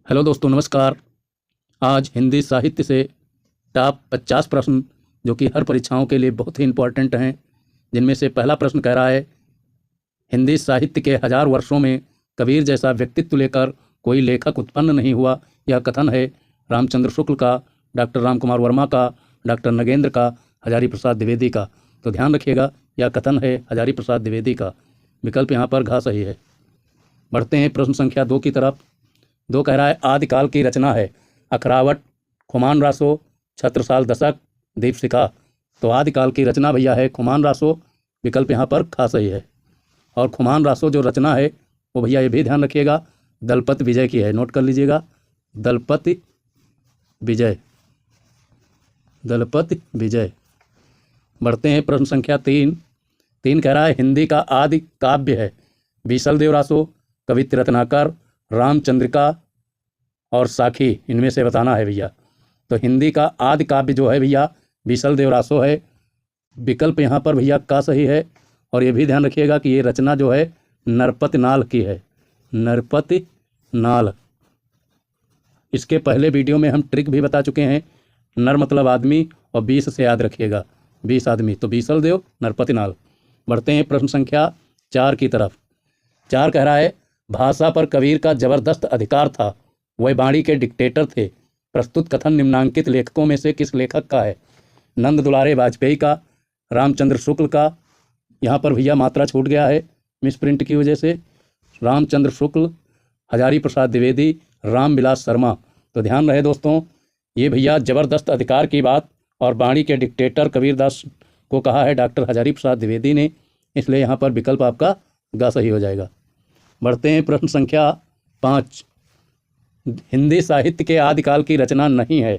Hello दोस्तों, नमस्कार। आज हिंदी साहित्य से टॉप 50 प्रश्न जो कि हर परीक्षाओं के लिए बहुत ही इम्पोर्टेंट हैं, जिनमें से पहला प्रश्न कह रहा है, हिंदी साहित्य के 1000 वर्षों में कबीर जैसा व्यक्तित्व लेकर कोई लेखक उत्पन्न नहीं हुआ। यह कथन है रामचंद्र शुक्ल का, डॉक्टर राम कुमार वर्मा का, डॉक्टर नगेंद्र का, हजारी प्रसाद द्विवेदी का। तो ध्यान रखिएगा, यह कथन है हजारी प्रसाद द्विवेदी का। विकल्प यहाँ पर घ सही है। बढ़ते हैं प्रश्न संख्या 2 की तरफ। 2 कह रहा है, आदिकाल की रचना है अखरावट, खुमान रासो, छत्रसाल दशक, दीपशिखा। तो आदिकाल की रचना भैया है खुमान रासो। विकल्प यहाँ पर खा सही है। और खुमान रासो जो रचना है वो भैया ये भी ध्यान रखिएगा दलपत विजय की है। नोट कर लीजिएगा, दलपत विजय, दलपत विजय। बढ़ते हैं प्रश्न संख्या 3। 3 कह रहा है, हिंदी का आदि काव्य है बीसल देव रासो, कवित्र रत्नाकर, रामचंद्रिका और साखी। इनमें से बताना है भैया। तो हिंदी का आदि काव्य जो है भैया बीसल देव रासो है। विकल्प यहाँ पर भैया का सही है। और ये भी ध्यान रखिएगा कि ये रचना जो है नरपति नाल की है, नरपति नाल। इसके पहले वीडियो में हम ट्रिक भी बता चुके हैं। नर मतलब आदमी और 20 से याद रखिएगा, 20 आदमी। तो बीसल देव, नरपति नाल। बढ़ते हैं प्रश्न संख्या 4 की तरफ। 4 कह रहा है, भाषा पर कबीर का जबरदस्त अधिकार था, वह वाणी के डिक्टेटर थे। प्रस्तुत कथन निम्नांकित लेखकों में से किस लेखक का है? नंद दुलारे वाजपेयी का, रामचंद्र शुक्ल का। यहाँ पर भैया मात्रा छूट गया है मिस प्रिंट की वजह से। रामचंद्र शुक्ल, हजारी प्रसाद द्विवेदी, रामविलास शर्मा। तो ध्यान रहे दोस्तों, ये भैया जबरदस्त अधिकार की बात और वाणी के डिक्टेटर कबीरदास को कहा है डॉक्टर हजारी प्रसाद द्विवेदी ने, इसलिए यहाँ पर विकल्प आपका गा सही हो जाएगा। बढ़ते हैं प्रश्न संख्या 5। हिंदी साहित्य के आदिकाल की रचना नहीं है।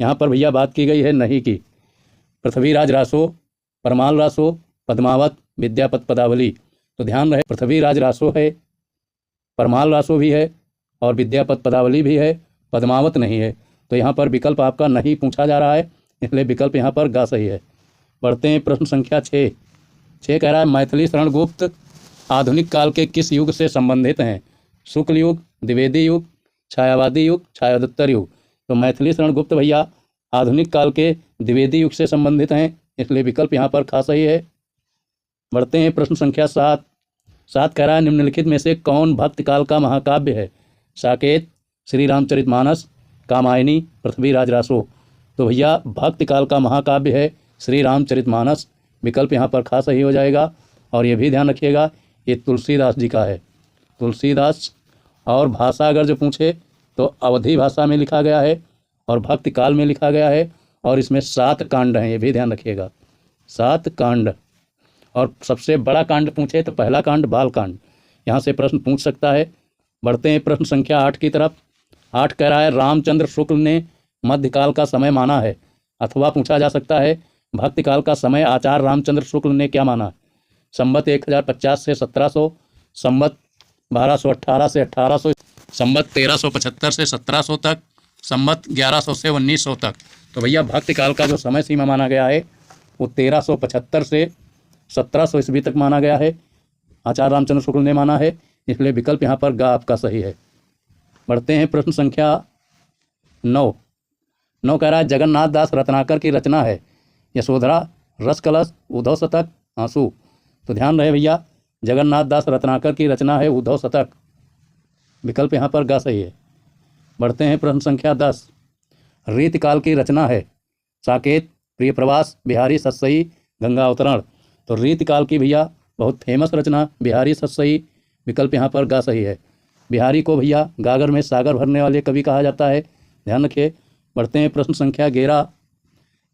यहाँ पर भैया बात की गई है नहीं की। पृथ्वीराज रासो, परमाल रासो, पद्मावत, विद्यापत पदावली। तो ध्यान रहे, पृथ्वीराज रासो है, परमाल रासो भी है और विद्यापत पदावली भी है, पद्मावत नहीं है। तो यहाँ पर विकल्प आपका नहीं पूछा जा रहा है, इसलिए विकल्प यहाँ पर गा सही है। बढ़ते हैं प्रश्न संख्या 6। 6 कह रहा है, मैथिली शरण गुप्त आधुनिक काल के किस युग से संबंधित हैं? शुक्ल युग, द्विवेदी युग, छायावादी युग, छायोत्तर युग। तो मैथिली शरण गुप्त भैया आधुनिक काल के द्विवेदी युग से संबंधित हैं, इसलिए विकल्प यहाँ पर खा सही है। बढ़ते हैं प्रश्न संख्या 7। 7 कह रहा है, निम्नलिखित में से कौन भक्ति काल का महाकाव्य है? साकेत, श्री रामचरितमानस, कामायनी, पृथ्वीराज रासो। तो भैया भक्ति काल का महाकाव्य है श्री रामचरितमानस। विकल्प यहाँ पर खा सही हो जाएगा। और ये भी ध्यान रखिएगा, ये तुलसीदास जी का है, तुलसीदास। और भाषा अगर जो पूछे तो अवधी भाषा में लिखा गया है और भक्ति काल में लिखा गया है। और इसमें 7 कांड हैं, ये भी ध्यान रखिएगा, 7 कांड। और सबसे बड़ा कांड पूछे तो पहला कांड बाल कांड। यहाँ से प्रश्न पूछ सकता है। बढ़ते हैं प्रश्न संख्या 8 की तरफ। 8 कह रहा है, रामचंद्र शुक्ल ने मध्यकाल का समय माना है। अथवा पूछा जा सकता है, भक्ति काल का समय आचार्य रामचंद्र शुक्ल ने क्या माना? संवत 1050 से 1700, संवत 1218 से 1800, संवत 1375 से 1700 तक, संवत 1100 से 1900 तक। तो भैया भक्ति काल का जो समय सीमा माना गया है वो 1375 से 1700 ईस्वी तक माना गया है, आचार्य रामचंद्र शुक्ल ने माना है, इसलिए विकल्प यहाँ पर गा आपका सही है। बढ़ते हैं प्रश्न संख्या 9। 9 कह रहा है, जगन्नाथ दास रत्नाकर की रचना है यशोधरा, रस कलश, उद्धव शतक, आंसू। तो ध्यान रहे भैया, जगन्नाथ दास रत्नाकर की रचना है उद्धव शतक। विकल्प यहाँ पर गा सही है। बढ़ते हैं प्रश्न संख्या 10। रीतिकाल की रचना है साकेत, प्रिय प्रवास, बिहारी सतसई, गंगा अवतरण। तो रीतिकाल की भैया बहुत फेमस रचना बिहारी सतसई। विकल्प यहाँ पर गा सही है। बिहारी को भैया गागर में सागर भरने वाले कवि कहा जाता है, ध्यान रखिए। बढ़ते हैं प्रश्न संख्या 11।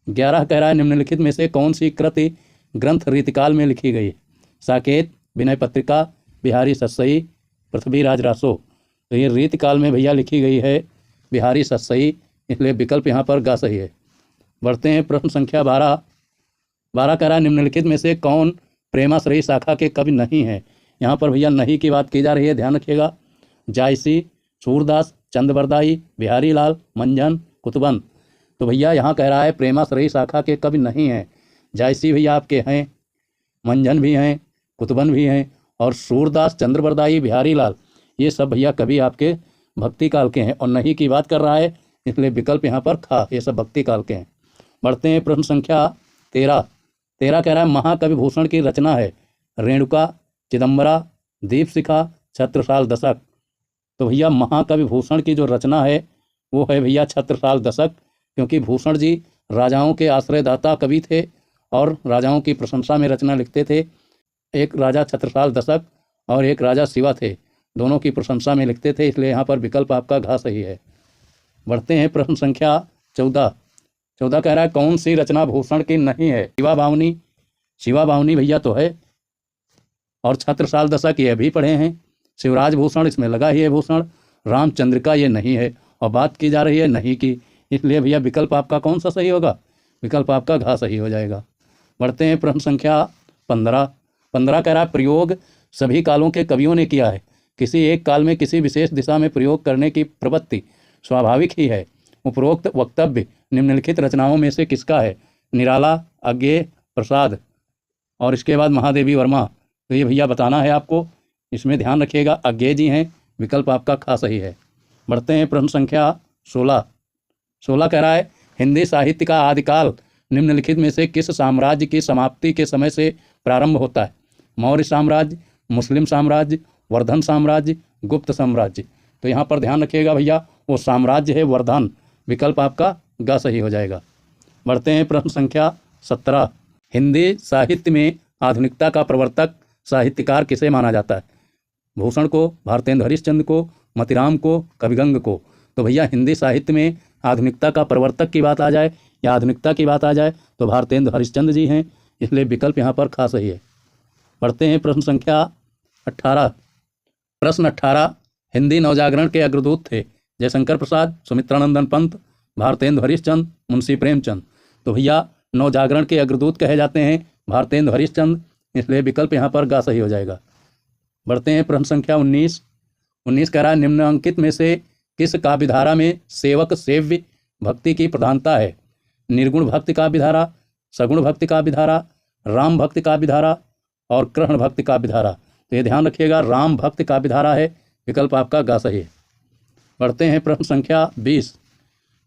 11 कह रहा है, निम्नलिखित में से कौन सी कृति ग्रंथ रीतिकाल में लिखी गई? साकेत, विनय पत्रिका, बिहारी सतसई, पृथ्वीराज रासो। तो ये रीतिकाल में भैया लिखी गई है बिहारी सतसई, इसलिए विकल्प यहाँ पर गा सही है। बढ़ते हैं प्रश्न संख्या 12। 12 कह रहा है, निम्नलिखित में से कौन प्रेमाश्रयी शाखा के कवि नहीं है? यहाँ पर भैया नहीं की बात की जा रही है, ध्यान रखिएगा। जायसी, सूरदास, चंद्रबरदाई, बिहारी लाल, मंजन, कुतुबन। तो भैया यहाँ कह रहा है प्रेमाश्रयी शाखा के कवि नहीं हैं। जायसी भैया आपके हैं, मंजन भी हैं, कुतुबन भी हैं, और सूरदास, चंद्रबरदाई, बिहारी लाल, ये सब भैया कवि आपके भक्ति काल के हैं, और नहीं की बात कर रहा है, इसलिए विकल्प यहाँ पर खा, ये सब भक्ति काल के हैं। बढ़ते हैं प्रश्न संख्या 13। 13 कह रहा है महाकवि भूषण की रचना है रेणुका, चिदम्बरा, दीपशिखा, छत्रसाल दशक। तो भैया महाकवि भूषण की जो रचना है वो है भैया छत्रसाल दशक, क्योंकि भूषण जी राजाओं के आश्रयदाता कवि थे और राजाओं की प्रशंसा में रचना लिखते थे। एक राजा छत्रसाल दशक और एक राजा शिवा थे, दोनों की प्रशंसा में लिखते थे, इसलिए यहाँ पर विकल्प आपका घ सही है। बढ़ते हैं प्रश्न संख्या 14। 14 कह रहा है कौन सी रचना भूषण की नहीं है? शिवा बावनी। शिवा बावनी भैया तो है, और छत्रसाल दशक ये भी पढ़े हैं। शिवराज भूषण इसमें लगा ही है भूषण। रामचंद्रिका ये नहीं है, और बात की जा रही है नहीं की, इसलिए भैया विकल्प आपका कौन सा सही होगा? विकल्प आपका घ सही हो जाएगा। बढ़ते हैं प्रश्न संख्या 15। 15 कह रहा है प्रयोग सभी कालों के कवियों ने किया है, किसी एक काल में किसी विशेष दिशा में प्रयोग करने की प्रवृत्ति स्वाभाविक ही है। उपरोक्त वक्तव्य निम्नलिखित रचनाओं में से किसका है? निराला, अज्ञेय, प्रसाद और इसके बाद महादेवी वर्मा। तो ये भैया बताना है आपको, इसमें ध्यान रखिएगा, अज्ञेय जी हैं, विकल्प आपका खा सही है। बढ़ते हैं प्रश्न संख्या 16। 16 कह रहा है हिंदी साहित्य का आदिकाल निम्नलिखित में से किस साम्राज्य की समाप्ति के समय से प्रारंभ होता है? मौर्य साम्राज्य, मुस्लिम साम्राज्य, वर्धन साम्राज्य, गुप्त साम्राज्य। तो यहाँ पर ध्यान रखिएगा भैया, वो साम्राज्य है वर्धन, विकल्प आपका ग सही हो जाएगा। बढ़ते हैं प्रश्न संख्या 17। हिंदी साहित्य में आधुनिकता का प्रवर्तक साहित्यकार किसे माना जाता है? भूषण को, भारतेंदु हरिश्चंद्र को, मतिराम को, कविगंग को। तो भैया हिंदी साहित्य में आधुनिकता का प्रवर्तक की बात आ जाए या आधुनिकता की बात आ जाए तो भारतेंदु हरिश्चंद्र जी हैं, इसलिए विकल्प यहाँ पर खा सही है। बढ़ते हैं प्रश्न संख्या 18। प्रश्न 18 हिंदी नवजागरण के अग्रदूत थे जयशंकर प्रसाद, सुमित्रानंदन पंत, भारतेंदु हरिश्चंद्र, मुंशी प्रेमचंद। तो भैया नवजागरण के अग्रदूत कहे जाते हैं भारतेंदु हरिश्चंद्र, इसलिए विकल्प यहाँ पर गा सही हो जाएगा। बढ़ते हैं प्रश्न संख्या 19। 19 कह रहा है निम्नांकित में से किस काव्यधारा में सेवक सेव्य भक्ति की प्रधानता है? निर्गुण भक्ति काव्यधारा, सगुण भक्ति काव्यधारा, राम भक्ति काव्यधारा और कृष्ण भक्ति काव्यधारा। तो ये ध्यान रखिएगा, राम भक्ति काव्यधारा है, विकल्प आपका गा सही है। बढ़ते हैं प्रश्न संख्या 20।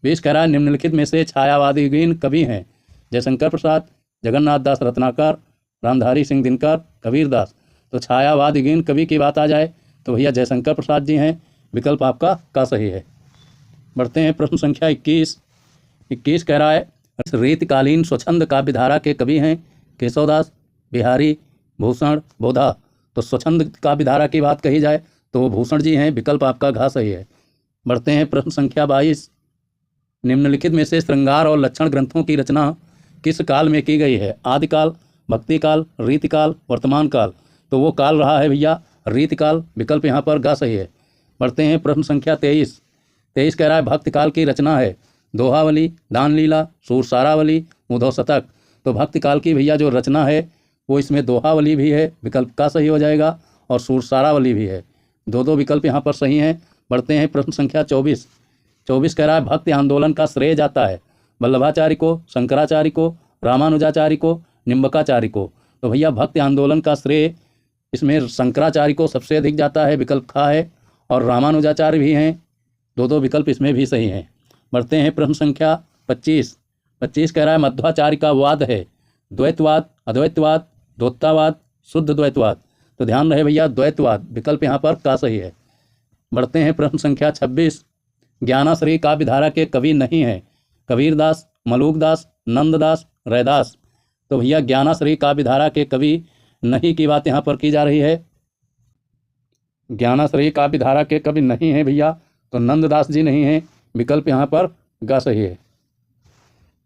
20 कह रहा है निम्नलिखित में से छायावादी कवि हैं? जयशंकर प्रसाद, जगन्नाथ दास रत्नाकर, रामधारी सिंह दिनकर, कबीरदास। तो छायावादी कवि की बात आ जाए तो भैया जयशंकर प्रसाद जी हैं, विकल्प आपका का सही है। बढ़ते हैं प्रश्न संख्या 21। 21 कह रहा है रीतकालीन स्वच्छंद काव्यधारा के कवि हैं केशवदास, बिहारी, भूषण, बोधा। तो स्वच्छंद काव्यधारा की बात कही जाए तो वो भूषण जी हैं, विकल्प आपका घा सही है। बढ़ते हैं प्रश्न संख्या 22। निम्नलिखित में से श्रृंगार और लक्षण ग्रंथों की रचना किस काल में की गई है? आदिकाल, भक्तिकाल, रीतिकाल, वर्तमान काल। तो वो काल रहा है भैया रीतिकाल, विकल्प यहाँ पर गा सही है। बढ़ते हैं प्रश्न संख्या 23। 23 कह रहा है भक्ति काल की रचना है दोहावली, दानलीला, सूरसारावली, उद्धव शतक। तो भक्ति काल की भैया जो रचना है वो इसमें दोहावली भी है, विकल्प का सही हो जाएगा, और सूरसारावली भी है, दो विकल्प यहाँ पर सही हैं। बढ़ते हैं प्रश्न संख्या 24। 24 कह रहा है भक्ति आंदोलन का श्रेय जाता है वल्लभाचार्य को, शंकराचार्य को, रामानुजाचार्य को, निम्बकाचार्य को। तो भैया भक्ति आंदोलन का श्रेय इसमें शंकराचार्य को सबसे अधिक जाता है, विकल्प खा है, और रामानुजाचार्य भी हैं, दो विकल्प इसमें भी सही हैं। बढ़ते हैं प्रश्न संख्या 25। 25 कह रहा है मध्वाचार्य का वाद है द्वैतवाद, अद्वैतवाद, द्वैतवाद, शुद्ध द्वैतवाद। तो ध्यान रहे भैया द्वैतवाद, विकल्प यहाँ पर का सही है। बढ़ते हैं प्रश्न संख्या 26। ज्ञानाश्रयी काव्यधारा के कवि नहीं हैं कबीरदास, मलूकदास, नंददास, रैदास। तो भैया ज्ञानाश्रयी काव्यधारा के कवि नहीं की बात यहाँ पर की जा रही है। ज्ञानाश्रयी काव्यधारा के कवि नहीं हैं भैया, तो नंददास जी नहीं हैं, विकल्प यहाँ पर गा सही है।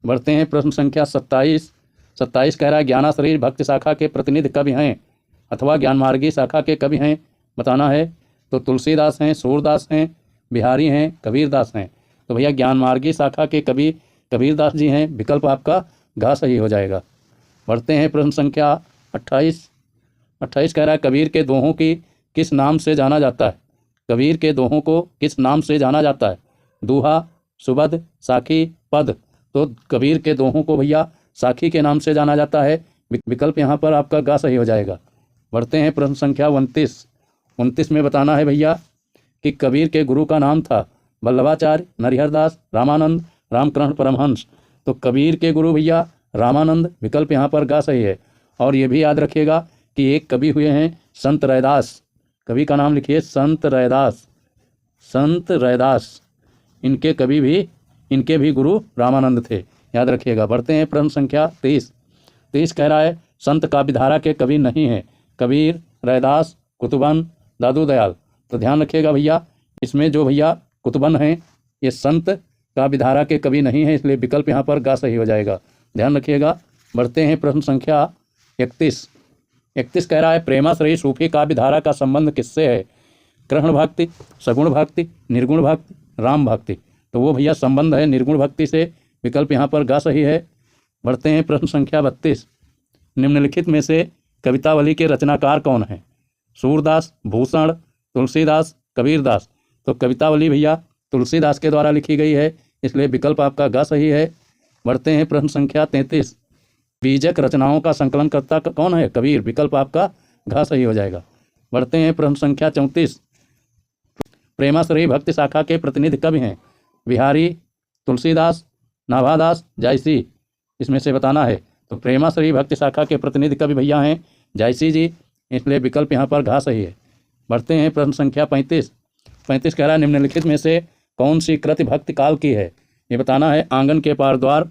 बढ़ते हैं प्रश्न संख्या 27। 27 कह रहा है ज्ञानाश्रयी भक्ति शाखा के प्रतिनिधि कवि हैं अथवा ज्ञानमार्गी शाखा के कवि हैं, बताना है। तो तुलसीदास हैं, सूरदास हैं, बिहारी हैं, कबीरदास हैं। तो भैया ज्ञानमार्गी शाखा के कवि कबीरदास जी हैं, विकल्प आपका घा सही हो जाएगा। बढ़ते हैं प्रश्न संख्या 28। 28 कह रहा है कबीर के दोहों की किस नाम से जाना जाता है? कबीर के दोहों को किस नाम से जाना जाता है? दूहा, सुबद, साखी, पद। तो कबीर के दोहों को भैया साखी के नाम से जाना जाता है, विकल्प यहाँ पर आपका गा सही हो जाएगा। बढ़ते हैं प्रश्न संख्या 29। 29 में बताना है भैया कि कबीर के गुरु का नाम था वल्लभाचार्य, नरिहरदास, रामानंद, रामकृष्ण परमहंस। तो कबीर के गुरु भैया रामानंद, विकल्प यहाँ पर गा सही है। और ये भी याद रखिएगा कि एक कवि हुए हैं संत रैदास, कवि का नाम लिखिए संत रैदास, संत रैदास। इनके भी गुरु रामानंद थे, याद रखिएगा। बढ़ते हैं प्रश्न संख्या 23। 23 कह रहा है संत काव्यधारा के कवि नहीं हैं कबीर, रैदास, कुतुबन, दादू दयाल। तो ध्यान रखिएगा भैया, इसमें जो भैया कुतुबन हैं ये संत काव्यधारा के कवि नहीं हैं, इसलिए विकल्प यहाँ पर गा सही हो जाएगा, ध्यान रखिएगा। बढ़ते हैं प्रश्न संख्या 31। 31 कह रहा है प्रेमाश्रयी सूफी काव्यधारा का संबंध किससे है? कृष्ण भक्ति, सगुण भक्ति, निर्गुण भक्ति, राम भक्ति। तो वो भैया संबंध है निर्गुण भक्ति से, विकल्प यहाँ पर गा सही है। बढ़ते हैं प्रश्न संख्या 32। निम्नलिखित में से कवितावली के रचनाकार कौन हैं? सूरदास, भूषण, तुलसीदास, कबीरदास। तो कवितावली भैया तुलसीदास के द्वारा लिखी गई है, इसलिए विकल्प आपका गा सही है। बढ़ते हैं प्रश्न संख्या 33। बीजक रचनाओं का संकलनकर्ता कौन है? कबीर, विकल्प आपका घा सही हो जाएगा। बढ़ते हैं प्रश्न संख्या 34। प्रेमाश्रयी भक्ति शाखा के प्रतिनिधि कवि हैं? बिहारी, तुलसीदास, नाभादास, जायसी। इसमें से बताना है। तो प्रेमाश्रयी भक्ति शाखा के प्रतिनिधि कवि भैया हैं जायसी जी, इसलिए विकल्प यहाँ पर घा सही है। बढ़ते हैं प्रश्न संख्या 35। 35 कह रहा है निम्नलिखित में से कौन सी कृति भक्ति काल की है? ये बताना है। आंगन के पार द्वार,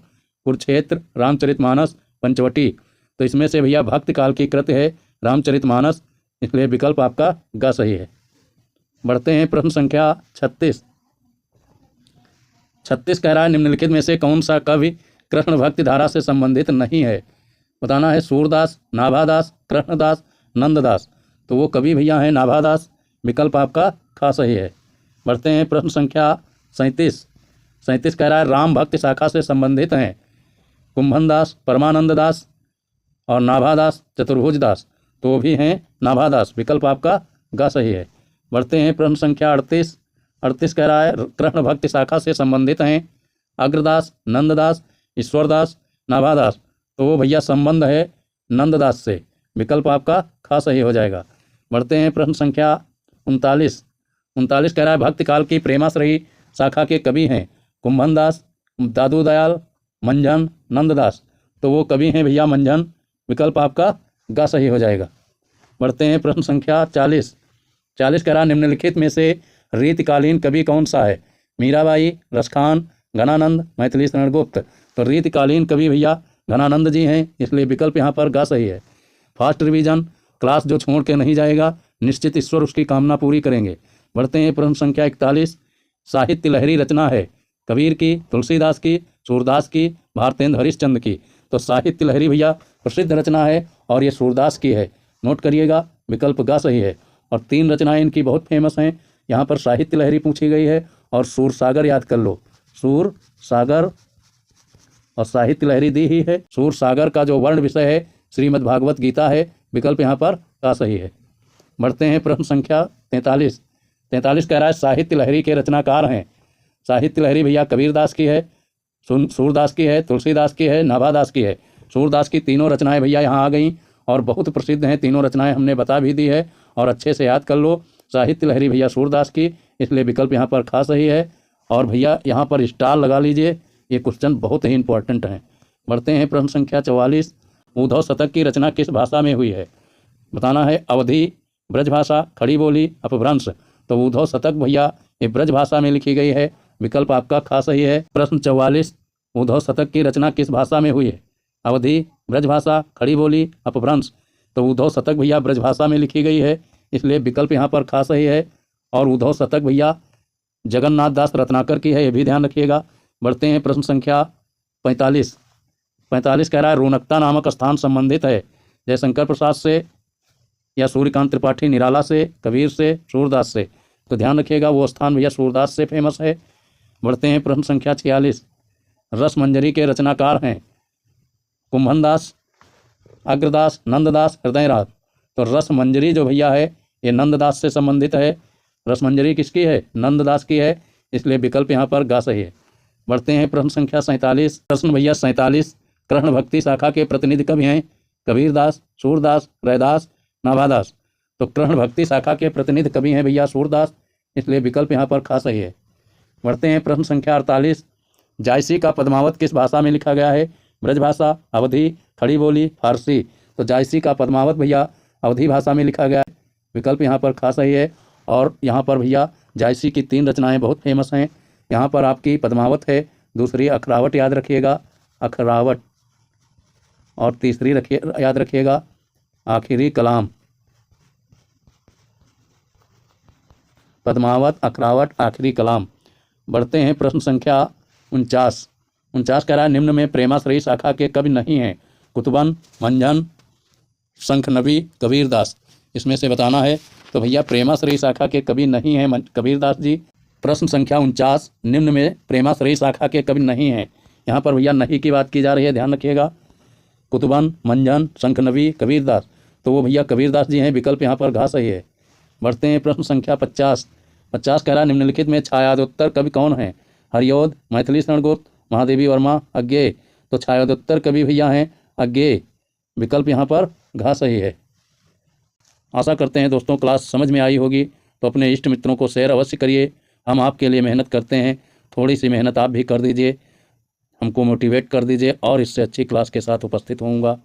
कुरुक्षेत्र, रामचरितमानस, पंचवटी। तो इसमें से भैया भक्ति काल की कृति है रामचरितमानस, इसलिए विकल्प आपका ग सही है। बढ़ते हैं प्रश्न संख्या 36। 36 कह रहा है निम्नलिखित में से कौन सा कवि कृष्ण भक्ति धारा से संबंधित नहीं है? बताना है। सूरदास, नाभादास, कृष्णदास, नंददास। तो वो कवि भैया हैं नाभादास, विकल्प आपका खा सही है। बढ़ते हैं प्रश्न संख्या 37। 37 कह रहा है राम भक्ति शाखा से संबंधित हैं कुंभनदास, परमानंद दास और नाभादास, चतुर्भुज दास। तो वो भी हैं नाभादास, विकल्प आपका गा सही है। बढ़ते हैं प्रश्न संख्या 38। 38 कह रहा है कृष्ण भक्ति शाखा से संबंधित हैं अग्रदास, नंददास, ईश्वरदास, नाभादास। तो वो भैया संबंध है नंददास से, विकल्प आपका खा सही हो जाएगा। बढ़ते हैं प्रश्न संख्या 39। 39 कह रहा है भक्ति काल की प्रेमाश्रयी शाखा के कवि हैं कुंभनदास, दादू दयाल, मंझन, नंददास। तो वो कवि हैं भैया मंझन, विकल्प आपका गा सही हो जाएगा। बढ़ते हैं प्रश्न संख्या 40। 40 कह रहा निम्नलिखित में से रीतिकालीन कवि कौन सा है? मीराबाई, रसखान, घनानंद, मैथिली शरण गुप्त। तो रीतिकालीन कवि भैया घनानंद जी हैं, इसलिए विकल्प यहाँ पर गा सही है। फास्ट रिवीजन क्लास जो छोड़ के नहीं जाएगा, निश्चित ईश्वर उसकी कामना पूरी करेंगे। बढ़ते हैं प्रश्न संख्या 41। साहित्य लहरी रचना है कबीर की, तुलसीदास की, सूरदास की, भारतेंद्र हरिश्चंद्र की। तो साहित्य लहरी भैया प्रसिद्ध रचना है और ये सूरदास की है, नोट करिएगा, विकल्प गा सही है। और 3 रचनाएं इनकी बहुत फेमस हैं, यहाँ पर साहित्य लहरी पूछी गई है और सूर सागर याद कर लो, सूर सागर और साहित्य लहरी दी ही है। सूर सागर का जो वर्ण विषय है श्रीमद् भागवत गीता है, विकल्प यहाँ पर का सही है। बढ़ते हैं प्रश्न संख्या 43। 43 कह रहा है साहित्य लहरी के रचनाकार हैं। साहित्य लहरी भैया कबीरदास की है, सूरदास की है, तुलसीदास की है, नाभादास की है। सूरदास की तीनों रचनाएं भैया यहाँ आ गई और बहुत प्रसिद्ध हैं तीनों रचनाएं, हमने बता भी दी है और अच्छे से याद कर लो। साहित्य लहरी भैया सूरदास की, इसलिए विकल्प यहाँ पर खा सही है। और भैया यहाँ पर स्टार लगा लीजिए, ये क्वेश्चन बहुत ही इंपॉर्टेंट हैं। बढ़ते हैं प्रश्न संख्या 44। उद्धव शतक की रचना किस भाषा में हुई है? बताना है। अवधी, ब्रजभाषा, खड़ी बोली, अपभ्रंश। तो उद्धव शतक भैया ये ब्रज भाषा में लिखी गई है, विकल्प आपका खा सही है। प्रश्न 44। उद्धव शतक की रचना किस भाषा में हुई है? अवधी, ब्रजभाषा, खड़ी बोली, अपभ्रंश। तो उद्धव शतक भैया ब्रजभाषा में लिखी गई है, इसलिए विकल्प यहाँ पर खा सही है। और उद्धव शतक भैया जगन्नाथ दास रत्नाकर की है, ये भी ध्यान रखिएगा। बढ़ते हैं प्रश्न संख्या 45। 45 कह रहा है रौनकता नामक स्थान संबंधित है जयशंकर प्रसाद से या सूर्यकांत त्रिपाठी निराला से, कबीर से, सूरदास से। तो ध्यान रखिएगा वो स्थान भैया सूरदास से फेमस है। बढ़ते हैं प्रश्न संख्या 46। रसमंजरी के रचनाकार हैं कुंभनदास, अग्रदास, नंददास, हृदयराज। तो रसमंजरी जो भैया है ये नंददास से संबंधित है। रसमंजरी किसकी है? नंददास की है, इसलिए विकल्प यहाँ पर गा सही है। बढ़ते हैं प्रश्न संख्या 47। प्रश्न भैया 47। कृष्ण भक्ति शाखा के प्रतिनिधि कवि हैं कबीरदास, सूरदास, रैदास, नाभादास। तो कृष्ण भक्ति शाखा के प्रतिनिधि कवि हैं भैया सूरदास, इसलिए विकल्प यहाँ पर खा सही है। बढ़ते हैं प्रश्न संख्या 48। जायसी का पद्मावत किस भाषा में लिखा गया है? ब्रजभाषा, अवधी, खड़ी बोली, फारसी। तो जायसी का पद्मावत भैया अवधी भाषा में लिखा गया है। विकल्प यहाँ पर खा सही है। और यहाँ पर भैया जायसी की 3 रचनाएं बहुत फेमस हैं। यहाँ पर आपकी पद्मावत है, दूसरी अखरावट याद रखिएगा, अखरावट, और तीसरी याद रखिएगा आखिरी कलाम। पद्मावत, अखरावट, आखिरी कलाम। बढ़ते हैं प्रश्न संख्या 49। 49 कह रहा है निम्न में प्रेमाश्रयी शाखा के कवि नहीं हैं? कुतुबन, मंझन, शंखनबी, कबीरदास। इसमें से बताना है। तो भैया प्रेमाश्रयी शाखा के कवि नहीं हैं कबीरदास जी। प्रश्न संख्या 49, निम्न में प्रेमाश्रयी शाखा के कवि नहीं हैं। यहाँ पर भैया नहीं की बात की जा रही है, ध्यान रखिएगा। कुतुबन, मंझन, शंखनबी, कबीरदास। तो वो भैया कबीरदास जी हैं। विकल्प यहाँ पर घा सही है। बढ़ते हैं प्रश्न संख्या 50। 50 कह रहा है निम्नलिखित में छायादोत्तर कवि कौन है? हरिऔध, मैथिली शरणगुप्त, महादेवी वर्मा, अज्ञेय। तो छायादोत्तर कवि भैया हैं अज्ञेय। विकल्प यहाँ पर घा सही है। आशा करते हैं दोस्तों क्लास समझ में आई होगी। तो अपने इष्ट मित्रों को शेयर अवश्य करिए। हम आपके लिए मेहनत करते हैं, थोड़ी सी मेहनत आप भी कर दीजिए, हमको मोटिवेट कर दीजिए और इससे अच्छी क्लास के साथ उपस्थित होऊंगा।